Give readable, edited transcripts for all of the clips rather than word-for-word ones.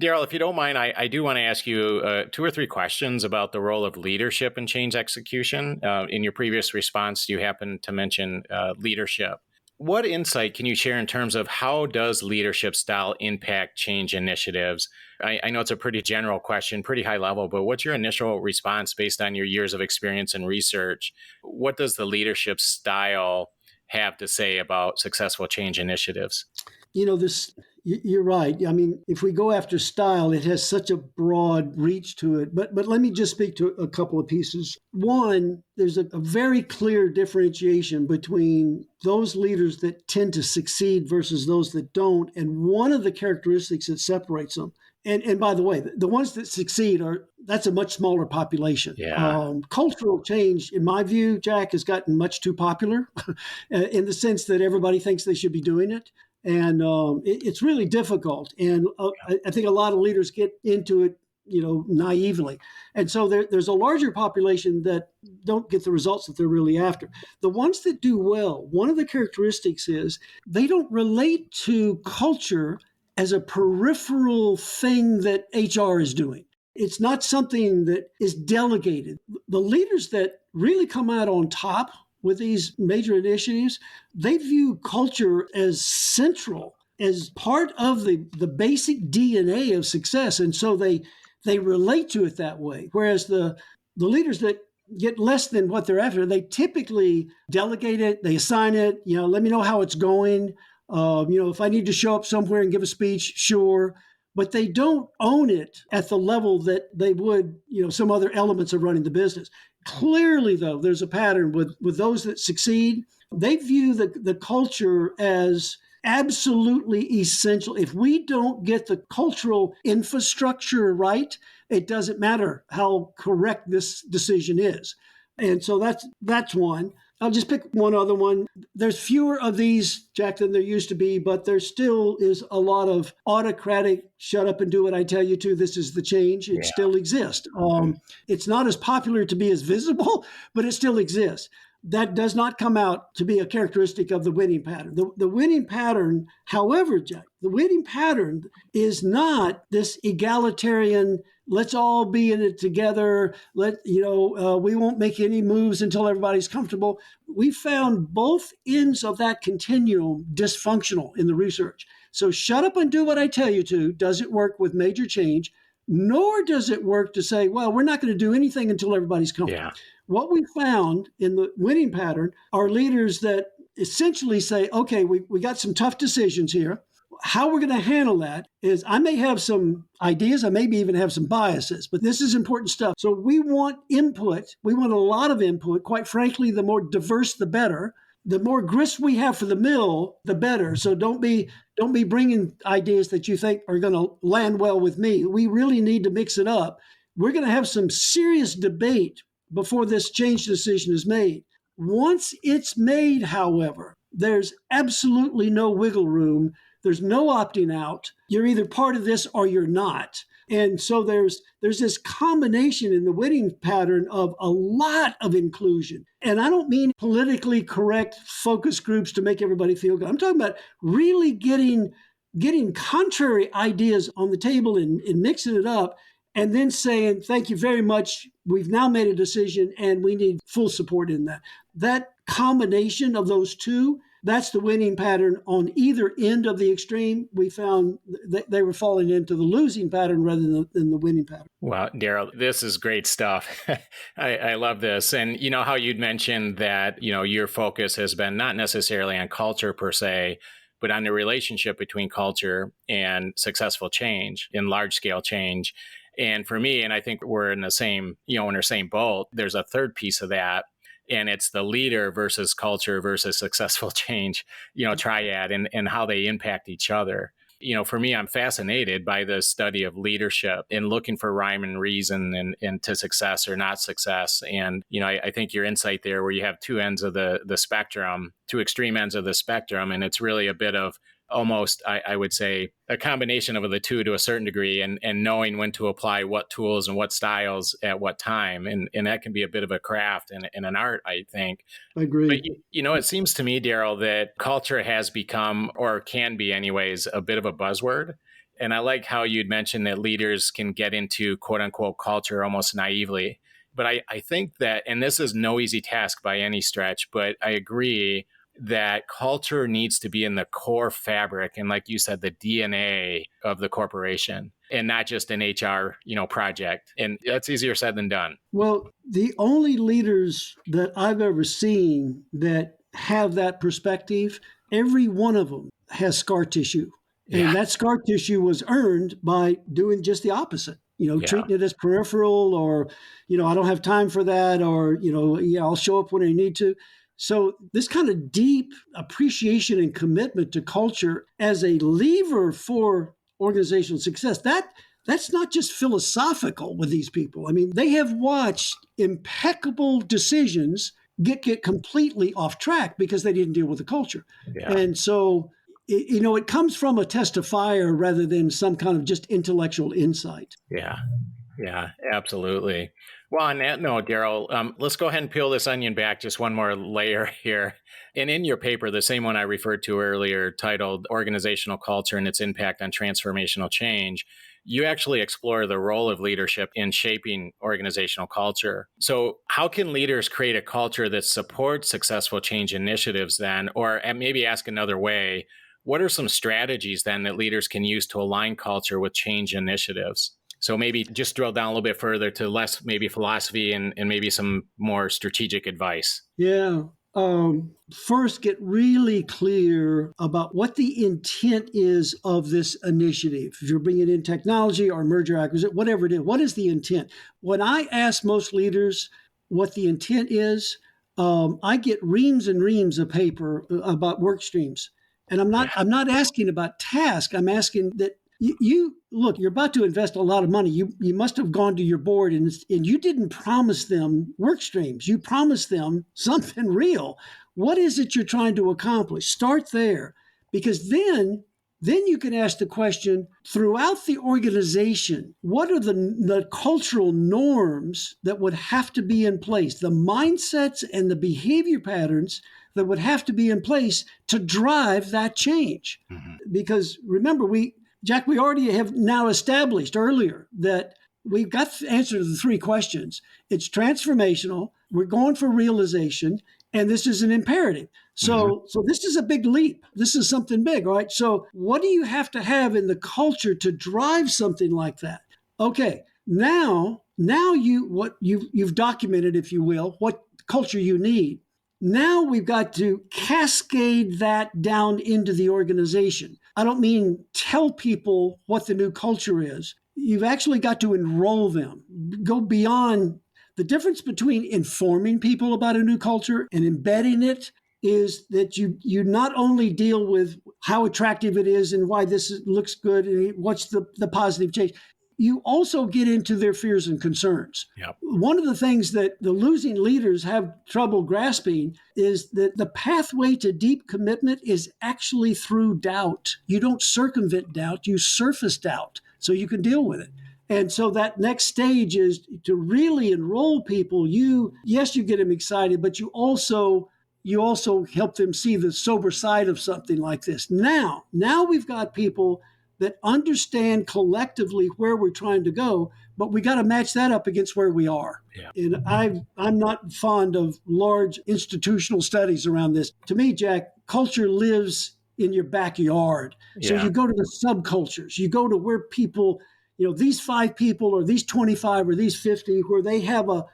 Daryl, if you don't mind, I do want to ask you two or three questions about the role of leadership in change execution. In your previous response, you happened to mention leadership. What insight can you share in terms of how does leadership style impact change initiatives? I know it's a pretty general question, pretty high level, but what's your initial response based on your years of experience and research? What does the leadership style have to say about successful change initiatives? This, you're right. I mean, if we go after style, it has such a broad reach to it. But let me just speak to a couple of pieces. One, there's a very clear differentiation between those leaders that tend to succeed versus those that don't. And one of the characteristics that separates them, and by the way, the ones that succeed that's a much smaller population. Yeah. Cultural change, in my view, Jack, has gotten much too popular in the sense that everybody thinks they should be doing it. And it's really difficult. And I think a lot of leaders get into it, naively. And so there's a larger population that don't get the results that they're really after. The ones that do well, one of the characteristics is they don't relate to culture as a peripheral thing that HR is doing. It's not something that is delegated. The leaders that really come out on top with these major initiatives, they view culture as central, as part of the basic DNA of success. And so they relate to it that way. Whereas the leaders that get less than what they're after, they typically delegate it, they assign it, let me know how it's going. If I need to show up somewhere and give a speech, sure. But they don't own it at the level that they would, some other elements of running the business. Clearly, though, there's a pattern with those that succeed. They view the culture as absolutely essential. If we don't get the cultural infrastructure right, it doesn't matter how correct this decision is. And so that's one. I'll just pick one other one. There's fewer of these, Jack, than there used to be, but there still is a lot of autocratic, shut up and do what I tell you to, this is the change. It still exists. It's not as popular to be as visible, but it still exists. That does not come out to be a characteristic of the winning pattern. The winning pattern, however, Jack, the winning pattern is not this egalitarian, let's all be in it together. We won't make any moves until everybody's comfortable. We found both ends of that continuum dysfunctional in the research. So shut up and do what I tell you to doesn't work with major change, nor does it work to say, well, we're not going to do anything until everybody's comfortable. Yeah. What we found in the winning pattern are leaders that essentially say, okay, we got some tough decisions here. How we're going to handle that is I may have some ideas, I maybe even have some biases, but this is important stuff. So we want input. We want a lot of input. Quite frankly, the more diverse, the better. The more grist we have for the mill, the better. So don't be bringing ideas that you think are going to land well with me. We really need to mix it up. We're going to have some serious debate before this change decision is made. Once it's made, however, there's absolutely no wiggle room. There's no opting out. You're either part of this or you're not. And so there's this combination in the winning pattern of a lot of inclusion. And I don't mean politically correct focus groups to make everybody feel good. I'm talking about really getting contrary ideas on the table and mixing it up and then saying, thank you very much. We've now made a decision and we need full support in that. That combination of those two, that's the winning pattern on either end of the extreme. We found that they were falling into the losing pattern rather than the winning pattern. Wow, Daryl, this is great stuff. I love this. And you know how you'd mentioned that, your focus has been not necessarily on culture per se, but on the relationship between culture and successful change in large scale change. And for me, and I think we're in the same, in our same boat, there's a third piece of that. And it's the leader versus culture versus successful change, triad and how they impact each other. For me, I'm fascinated by the study of leadership and looking for rhyme and reason and to success or not success. And, I think your insight there where you have two ends of the spectrum, two extreme ends of the spectrum, and it's really a bit of almost, I would say, a combination of the two to a certain degree and knowing when to apply what tools and what styles at what time. And that can be a bit of a craft and an art, I think. I agree. But, it seems to me, Daryl, that culture has become, or can be anyways, a bit of a buzzword. And I like how you'd mentioned that leaders can get into quote unquote culture almost naively. But I think that, and this is no easy task by any stretch, but I agree that culture needs to be in the core fabric and, like you said, the DNA of the corporation, and not just an HR, project. And that's easier said than done. Well, the only leaders that I've ever seen that have that perspective, every one of them has scar tissue. And Yeah. that scar tissue was earned by doing just the opposite, Yeah. treating it as peripheral, or, I don't have time for that, or, yeah, I'll show up when I need to. So this kind of deep appreciation and commitment to culture as a lever for organizational success, that's not just philosophical with these people. I mean, they have watched impeccable decisions get completely off track because they didn't deal with the culture. Yeah. And so, it comes from a test of fire rather than some kind of just intellectual insight. Yeah. Yeah, absolutely. Well, on that note, Daryl, let's go ahead and peel this onion back just one more layer here. And in your paper, the same one I referred to earlier, titled Organizational Culture and Its Impact on Transformational Change, you actually explore the role of leadership in shaping organizational culture. So, how can leaders create a culture that supports successful change initiatives then? Or maybe ask another way, what are some strategies then that leaders can use to align culture with change initiatives? So maybe just drill down a little bit further to less maybe philosophy and maybe some more strategic advice. Yeah. First, get really clear about what the intent is of this initiative. If you're bringing in technology or merger acquisition, whatever it is, what is the intent? When I ask most leaders what the intent is, I get reams and reams of paper about work streams, and I'm not Yeah. I'm not asking about task. I'm asking that you look. You're about to invest a lot of money. You must have gone to your board and you didn't promise them work streams. You promised them something real. What is it you're trying to accomplish? Start there, because then you can ask the question throughout the organization, what are the cultural norms that would have to be in place, the mindsets and the behavior patterns that would have to be in place to drive that change. Mhm. Because remember, Jack, we already have now established earlier that we've got the answer to the three questions. It's transformational, we're going for realization, and this is an imperative. Mhm. So this is a big leap. This is something big, right? So what do you have to have in the culture to drive something like that? Okay, now you've documented, if you will, what culture you need. Now we've got to cascade that down into the organization. I don't mean tell people what the new culture is. You've actually got to enroll them, go beyond. The difference between informing people about a new culture and embedding it is that you not only deal with how attractive it is and why looks good and what's the positive change, you also get into their fears and concerns. Yep. One of the things that the losing leaders have trouble grasping is that the pathway to deep commitment is actually through doubt. You don't circumvent doubt, you surface doubt so you can deal with it. And so that next stage is to really enroll people. You get them excited, but you also help them see the sober side of something like this. Now we've got people that understand collectively where we're trying to go, but we got to match that up against where we are. Yeah. And I'm not fond of large institutional studies around this. To me, Jack, culture lives in your backyard. So Yeah. you go to the subcultures, you go to where people, these 5 people or these 25 or these 50, where they have a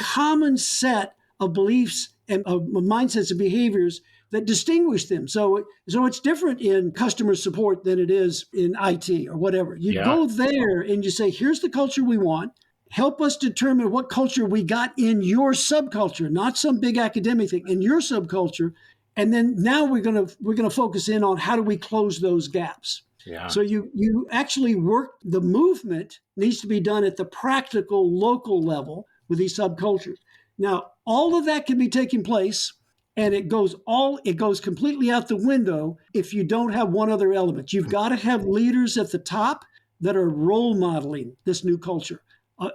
common set of beliefs and of mindsets and behaviors that distinguish them. So it's different in customer support than it is in IT or whatever. You Yeah. go there and you say, here's the culture we want. Help us determine what culture we got in your subculture, not some big academic thing, in your subculture. And then now we're gonna focus in on how do we close those gaps. Yeah. So you actually work. The movement needs to be done at the practical local level with these subcultures. Now, all of that can be taking place, and it goes completely out the window if you don't have one other element. You've got to have leaders at the top that are role modeling this new culture.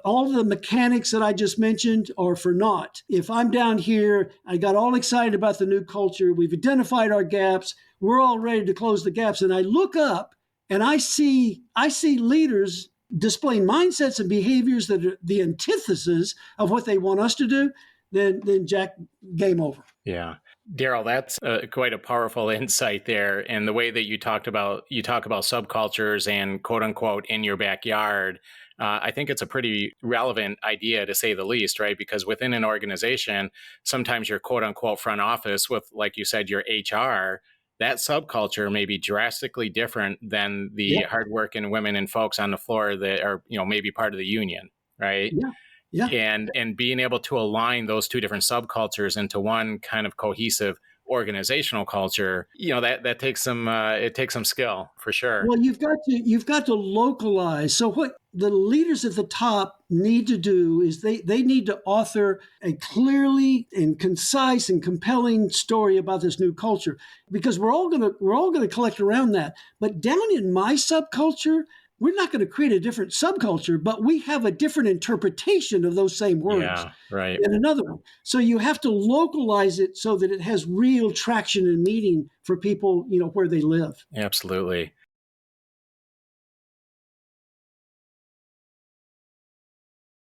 All of the mechanics that I just mentioned are for naught. If I'm down here, I got all excited about the new culture, we've identified our gaps, we're all ready to close the gaps, and I look up And I see leaders displaying mindsets and behaviors that are the antithesis of what they want us to do, then Jack, game over. Yeah. Daryl, that's quite a powerful insight there. And the way that you talk about subcultures and quote unquote in your backyard, I think it's a pretty relevant idea to say the least, right? Because within an organization, sometimes your quote unquote front office with, like you said, your HR, that subculture may be drastically different than the Yeah, hardworking women and folks on the floor that are, maybe part of the union, right? yeah, yeah. And being able to align those two different subcultures into one kind of cohesive organizational culture, that takes some it takes some skill for sure. Well, you've got to localize. So what the leaders at the top need to do is they need to author a clearly and concise and compelling story about this new culture, because we're all gonna collect around that. But down in my subculture, we're not going to create a different subculture, but we have a different interpretation of those same words Yeah, right. than another one. So you have to localize it so that it has real traction and meaning for people, where they live. Absolutely.